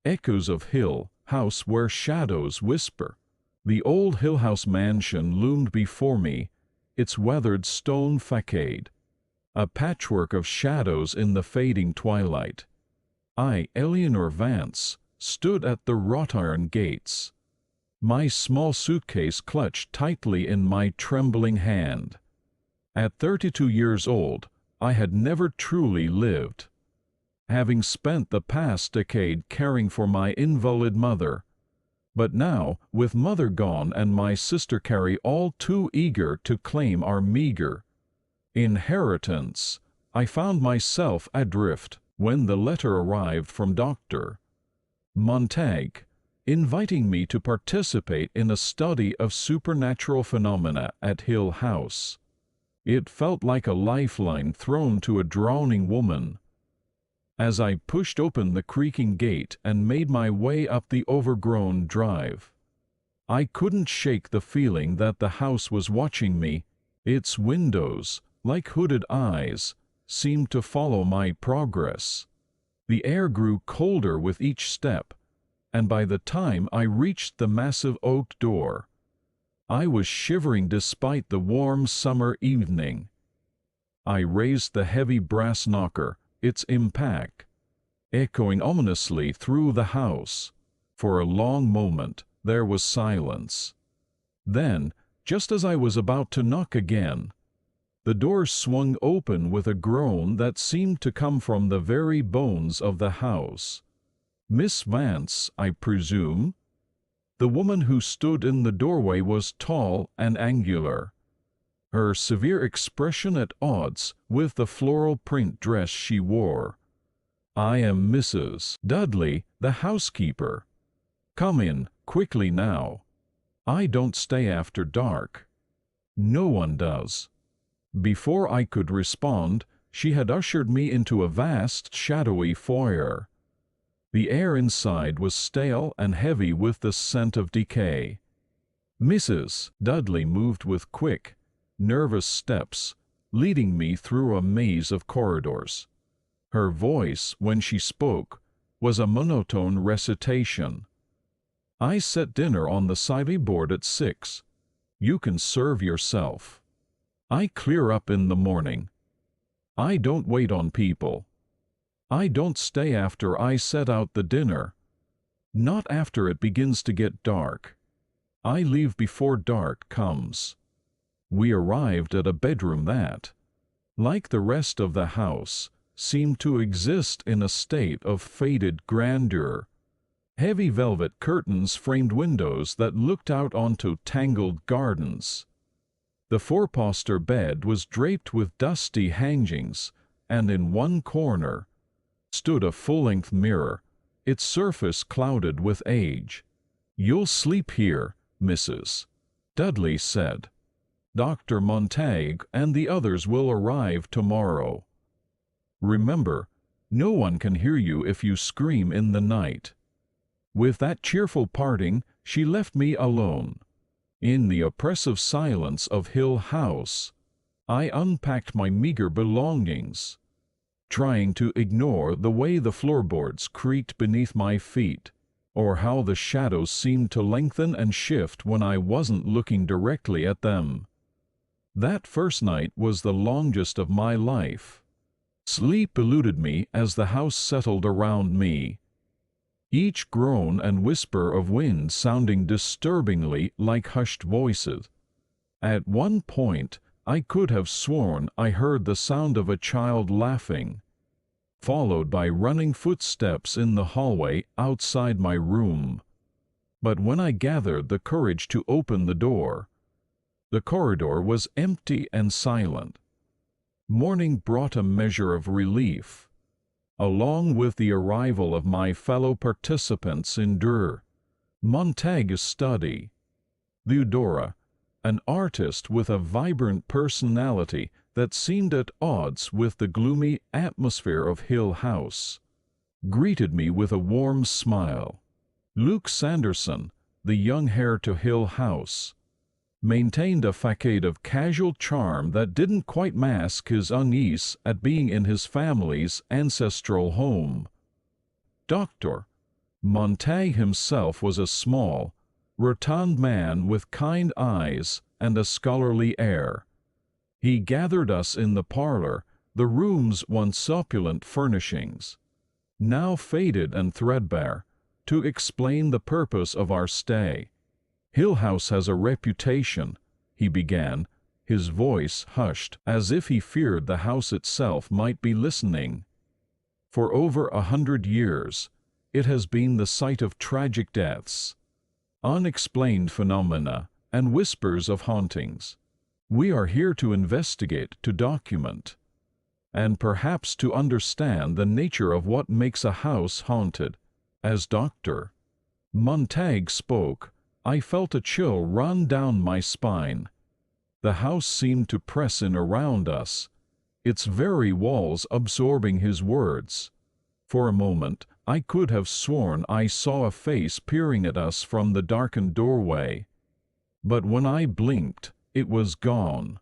echoes of Hill House where shadows whisper. The old Hill House mansion loomed before me, its weathered stone facade, a patchwork of shadows in the fading twilight. I, Eleanor Vance, stood at the wrought-iron gates, my small suitcase clutched tightly in my trembling hand. At 32 years old, I had never truly lived. Having spent the past decade caring for my invalid mother, but now, with mother gone and my sister Carrie all too eager to claim our meager inheritance, I found myself adrift when the letter arrived from Dr. Montague, inviting me to participate in a study of supernatural phenomena at Hill House. It felt like a lifeline thrown to a drowning woman. As I pushed open the creaking gate and made my way up the overgrown drive, I couldn't shake the feeling that the house was watching me. Its windows, like hooded eyes, seemed to follow my progress. The air grew colder with each step, and by the time I reached the massive oak door, I was shivering despite the warm summer evening. I raised the heavy brass knocker, its impact echoing ominously through the house. For a long moment there was silence. Then, just as I was about to knock again, the door swung open with a groan that seemed to come from the very bones of the house. Miss Vance, I presume? The woman who stood in the doorway was tall and angular, her severe expression at odds with the floral print dress she wore. "I am Mrs. Dudley, the housekeeper. Come in, quickly now. I don't stay after dark." "No one does." Before I could respond, she had ushered me into a vast, shadowy foyer. The air inside was stale and heavy with the scent of decay. Mrs. Dudley moved with quick, nervous steps, leading me through a maze of corridors. Her voice, when she spoke, was a monotone recitation. "I set dinner on the sideboard at 6. You can serve yourself. I clear up in the morning. I don't wait on people. I don't stay after I set out the dinner. Not after it begins to get dark. I leave before dark comes." We arrived at a bedroom that, like the rest of the house, seemed to exist in a state of faded grandeur. Heavy velvet curtains framed windows that looked out onto tangled gardens. The four-poster bed was draped with dusty hangings, and in one corner stood a full-length mirror, its surface clouded with age. "You'll sleep here, Mrs. Dudley said. Dr. Montague and the others will arrive tomorrow. Remember, no one can hear you if you scream in the night." With that cheerful parting, she left me alone. In the oppressive silence of Hill House, I unpacked my meager belongings, trying to ignore the way the floorboards creaked beneath my feet, or how the shadows seemed to lengthen and shift when I wasn't looking directly at them. That first night was the longest of my life. Sleep eluded me as the house settled around me, each groan and whisper of wind sounding disturbingly like hushed voices. At one point, I could have sworn I heard the sound of a child laughing, followed by running footsteps in the hallway outside my room. But when I gathered the courage to open the door, the corridor was empty and silent. Morning brought a measure of relief, along with the arrival of my fellow participants in Dr. Montague's study. Theodora, an artist with a vibrant personality that seemed at odds with the gloomy atmosphere of Hill House, greeted me with a warm smile. Luke Sanderson, the young heir to Hill House, maintained a facade of casual charm that didn't quite mask his unease at being in his family's ancestral home. Dr. Montague himself was a small, rotund man with kind eyes and a scholarly air. He gathered us in the parlor, the room's once opulent furnishings, now faded and threadbare, to explain the purpose of our stay. "Hill House has a reputation," he began, his voice hushed as if he feared the house itself might be listening. "For over 100 years, it has been the site of tragic deaths, unexplained phenomena, and whispers of hauntings. We are here to investigate, to document, and perhaps to understand the nature of what makes a house haunted." As Dr. Montague spoke, I felt a chill run down my spine. The house seemed to press in around us, its very walls absorbing his words. For a moment, I could have sworn I saw a face peering at us from the darkened doorway. But when I blinked, it was gone.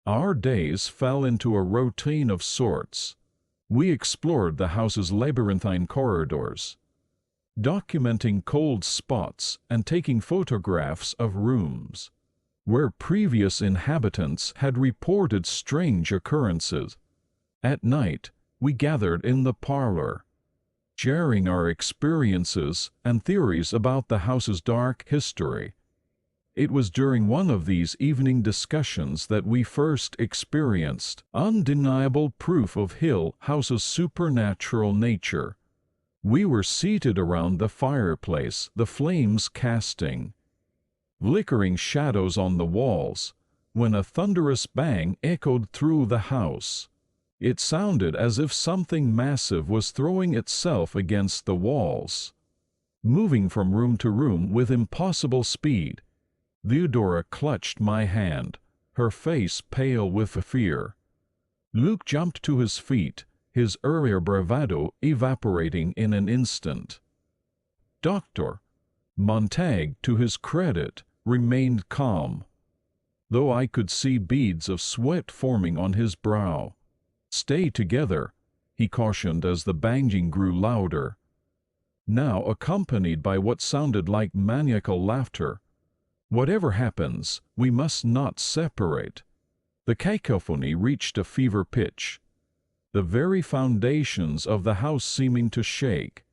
Our days fell into a routine of sorts. We explored the house's labyrinthine corridors, documenting cold spots and taking photographs of rooms where previous inhabitants had reported strange occurrences. At night, we gathered in the parlor, sharing our experiences and theories about the house's dark history. It was during one of these evening discussions that we first experienced undeniable proof of Hill House's supernatural nature. We were seated around the fireplace, the flames casting flickering shadows on the walls, when a thunderous bang echoed through the house. It sounded as if something massive was throwing itself against the walls. Moving from room to room with impossible speed, Theodora clutched my hand, her face pale with fear. Luke jumped to his feet, his earlier bravado evaporating in an instant. Dr. Montague, to his credit, remained calm, though I could see beads of sweat forming on his brow. "Stay together," he cautioned as the banging grew louder, now accompanied by what sounded like maniacal laughter. "Whatever happens, we must not separate." The cacophony reached a fever pitch, the very foundations of the house seeming to shake.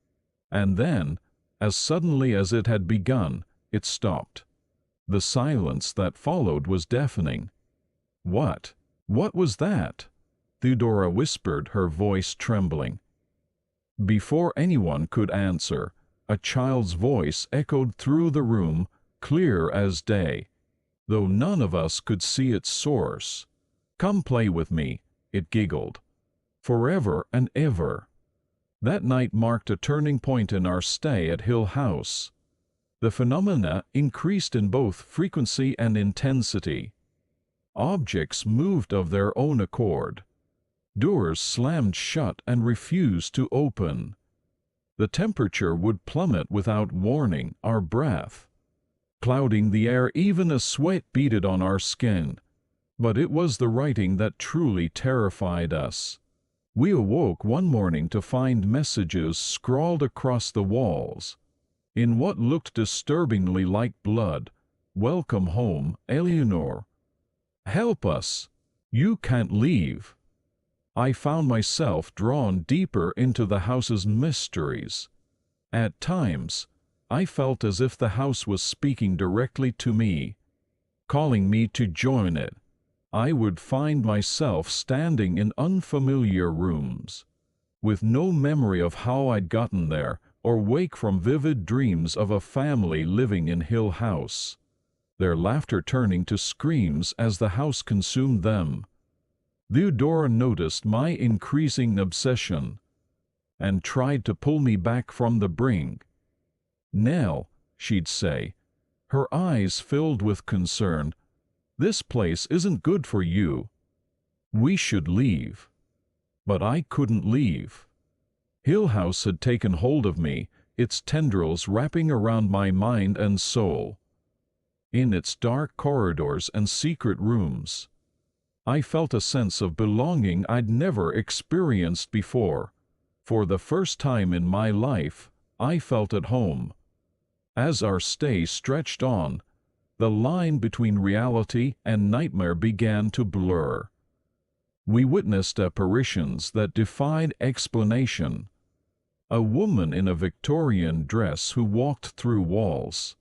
And then, as suddenly as it had begun, it stopped. The silence that followed was deafening. What was that?" Theodora whispered, her voice trembling. Before anyone could answer, a child's voice echoed through the room, clear as day, though none of us could see its source. "Come play with me," it giggled. "Forever and ever." That night marked a turning point in our stay at Hill House. The phenomena increased in both frequency and intensity. Objects moved of their own accord. Doors slammed shut and refused to open. The temperature would plummet without warning, our breath clouding the air, even as sweat beaded on our skin. But it was the writing that truly terrified us. We awoke one morning to find messages scrawled across the walls, in what looked disturbingly like blood. "Welcome home, Eleanor. Help us. You can't leave." I found myself drawn deeper into the house's mysteries. At times, I felt as if the house was speaking directly to me, calling me to join it. I would find myself standing in unfamiliar rooms, with no memory of how I'd gotten there, or wake from vivid dreams of a family living in Hill House, their laughter turning to screams as the house consumed them. Theodora noticed my increasing obsession, and tried to pull me back from the brink. "Nell," she'd say, her eyes filled with concern, "this place isn't good for you. We should leave." But I couldn't leave. Hill House had taken hold of me, its tendrils wrapping around my mind and soul. In its dark corridors and secret rooms, I felt a sense of belonging I'd never experienced before. For the first time in my life, I felt at home. As our stay stretched on, the line between reality and nightmare began to blur. We witnessed apparitions that defied explanation. A woman in a Victorian dress who walked through walls.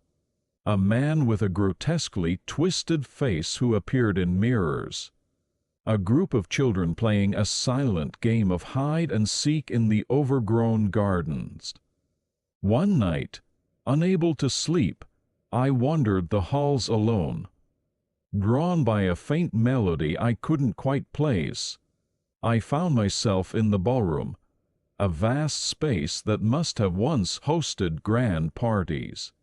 A man with a grotesquely twisted face who appeared in mirrors. A group of children playing a silent game of hide and seek in the overgrown gardens. One night, unable to sleep, I wandered the halls alone. Drawn by a faint melody I couldn't quite place, I found myself in the ballroom, a vast space that must have once hosted grand parties,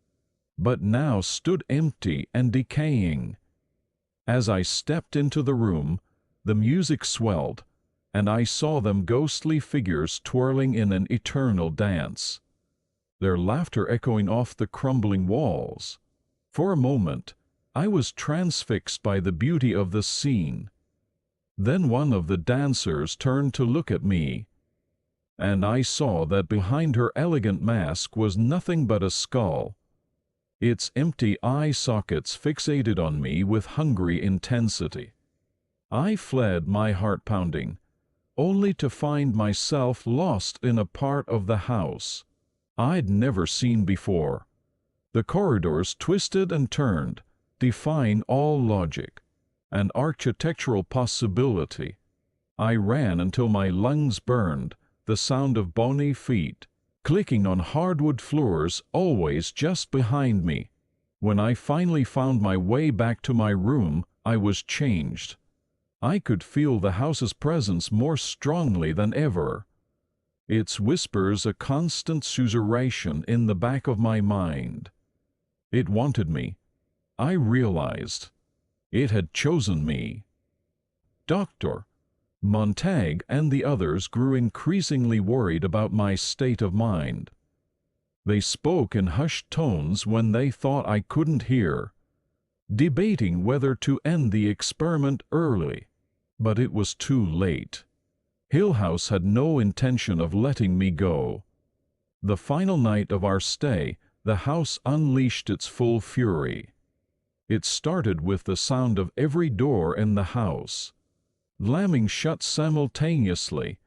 but now stood empty and decaying. As I stepped into the room, the music swelled, and I saw them ghostly figures twirling in an eternal dance, their laughter echoing off the crumbling walls. For a moment, I was transfixed by the beauty of the scene. Then one of the dancers turned to look at me, and I saw that behind her elegant mask was nothing but a skull, its empty eye sockets fixated on me with hungry intensity. I fled, my heart pounding, only to find myself lost in a part of the house I'd never seen before. The corridors twisted and turned, defying all logic and architectural possibility. I ran until my lungs burned, the sound of bony feet clicking on hardwood floors always just behind me. When I finally found my way back to my room, I was changed. I could feel the house's presence more strongly than ever, its whispers a constant susurration in the back of my mind. It wanted me. I realized. It had chosen me. Dr. Montag and the others grew increasingly worried about my state of mind. They spoke in hushed tones when they thought I couldn't hear, debating whether to end the experiment early. But it was too late. Hill House had no intention of letting me go. The final night of our stay, the house unleashed its full fury. It started with the sound of every door in the house slamming shut simultaneously,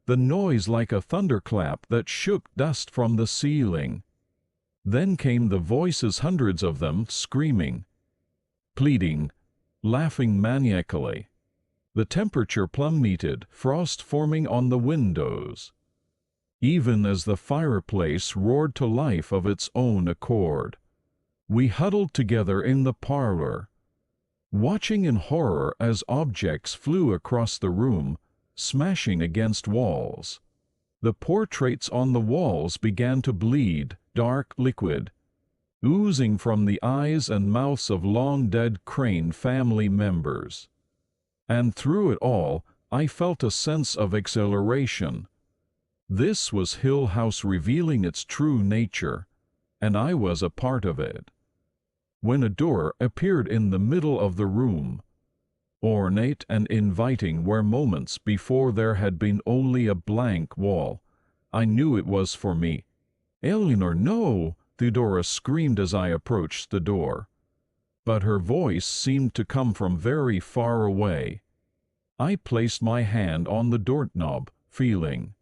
the noise like a thunderclap that shook dust from the ceiling. Then came the voices, hundreds of them, screaming, pleading, laughing maniacally. The temperature plummeted, frost forming on the windows, even as the fireplace roared to life of its own accord. We huddled together in the parlor, watching in horror as objects flew across the room, smashing against walls. The portraits on the walls began to bleed, dark liquid, oozing from the eyes and mouths of long-dead Crane family members. And through it all, I felt a sense of exhilaration. This was Hill House revealing its true nature, and I was a part of it. When a door appeared in the middle of the room, ornate and inviting where moments before there had been only a blank wall, I knew it was for me. "Eleanor, no!" Theodora screamed as I approached the door. But her voice seemed to come from very far away. I placed my hand on the doorknob, feeling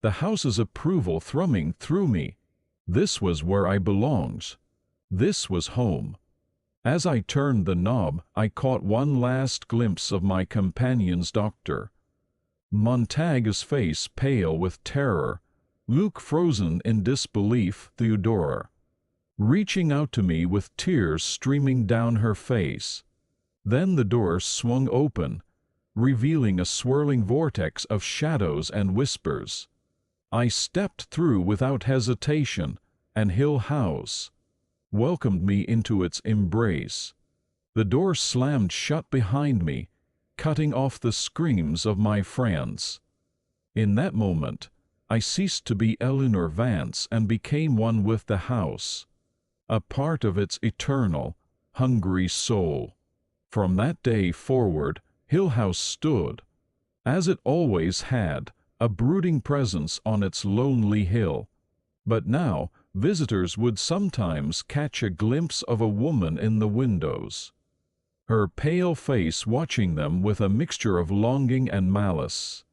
the house's approval thrumming through me. This was where I belonged. This was home. As I turned the knob, I caught one last glimpse of my companion's Dr. Montag's face pale with terror, Luke frozen in disbelief, Theodora reaching out to me with tears streaming down her face. Then the door swung open, revealing a swirling vortex of shadows and whispers. I stepped through without hesitation, and Hill House welcomed me into its embrace. The door slammed shut behind me, cutting off the screams of my friends. In that moment, I ceased to be Eleanor Vance and became one with the house, a part of its eternal, hungry soul. From that day forward, Hill House stood, as it always had, a brooding presence on its lonely hill. But now, visitors would sometimes catch a glimpse of a woman in the windows, her pale face watching them with a mixture of longing and malice.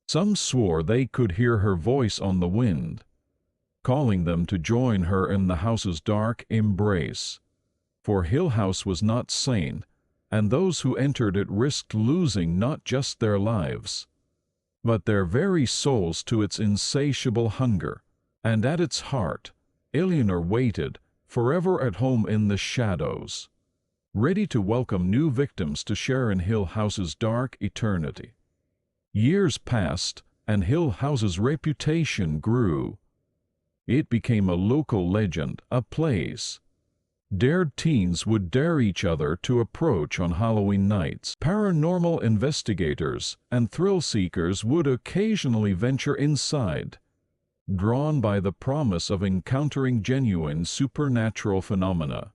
Some swore they could hear her voice on the wind, calling them to join her in the house's dark embrace. For Hill House was not sane, and those who entered it risked losing not just their lives, but their very souls to its insatiable hunger. And at its heart, Eleanor waited, forever at home in the shadows, ready to welcome new victims to share in Hill House's dark eternity. Years passed, and Hill House's reputation grew. It became a local legend, a place dared teens would dare each other to approach on Halloween nights. Paranormal investigators and thrill-seekers would occasionally venture inside, drawn by the promise of encountering genuine supernatural phenomena.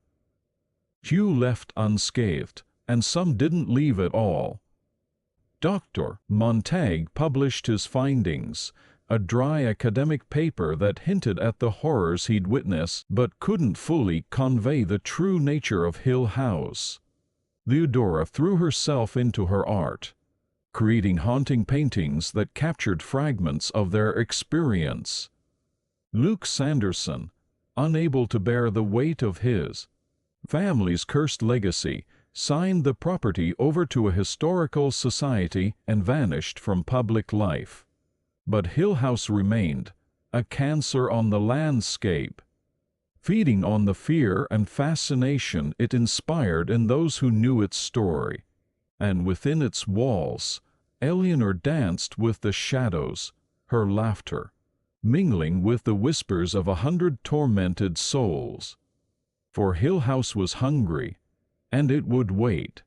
Few left unscathed, and some didn't leave at all. Dr. Montague published his findings, a dry academic paper that hinted at the horrors he'd witnessed but couldn't fully convey the true nature of Hill House. Theodora threw herself into her art, creating haunting paintings that captured fragments of their experience. Luke Sanderson, unable to bear the weight of his family's cursed legacy, signed the property over to a historical society and vanished from public life. But Hill House remained, a cancer on the landscape, feeding on the fear and fascination it inspired in those who knew its story. And within its walls, Eleanor danced with the shadows, her laughter mingling with the whispers of 100 tormented souls. For Hill House was hungry, and it would wait,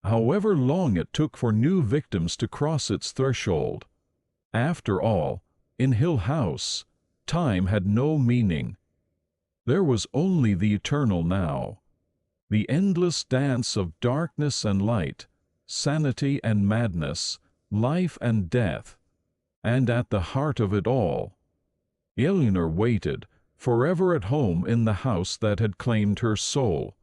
however long it took for new victims to cross its threshold. After all, in Hill House, time had no meaning. There was only the eternal now, the endless dance of darkness and light, sanity and madness, life and death. And at the heart of it all, Eleanor waited, forever at home in the house that had claimed her soul,